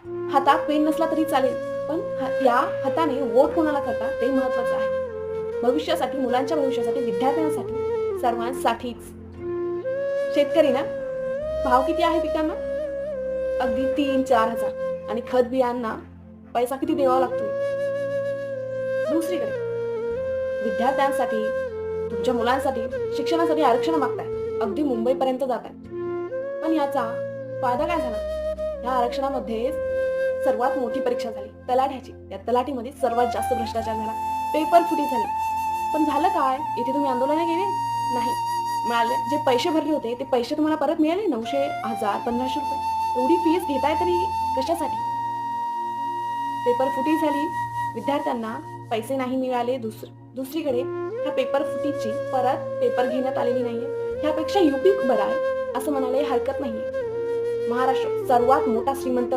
हातात पेन नसला तरी चालेल, पण या हाताने वोट कोणाला करता ते महत्वाचं आहे. भविष्यासाठी, मुलांच्या भविष्यासाठी, विद्यार्थ्यांसाठी, सर्वांसाठीच. शेतकरी ना, भाव किती आहे पिकांना? अगदी 3-4 हजार. आणि खत बियांना पैसा किती द्यावा लागतोय. दुसरीकडे विद्यार्थ्यांसाठी, तुमच्या मुलांसाठी, शिक्षणासाठी आरक्षण मागताय. अगदी मुंबईपर्यंत जाताय. पण याचा फायदा काय झाला? या आरक्षणामध्ये सर्वात मोठी परीक्षा झाली तलाठ्याची. त्या तलाठीमध्ये सर्वात जास्त भ्रष्टाचार झाला. पेपर फुटी झाली. पण झालं काय? इथे तुम्ही आंदोलनं केली? नाही. मिळाले. जे पैसे भरले होते ते पैसे तुम्हाला परत मिळाले. 900, 1000, 1500 रुपये. एवढी फीस घेताय तरी कशासाठी? पेपर फुटी झाली. विद्यार्थ्यांना पैसे नाही मिळाले. दुसरीकडे ह्या पेपर फुटीची परत पेपर घेण्यात आलेली नाहीये. ह्यापेक्षा यूपी बरा आहे असं म्हणायला हरकत नाहीये. महाराष्ट्र सर्वात मोठा श्रीमंत राज्य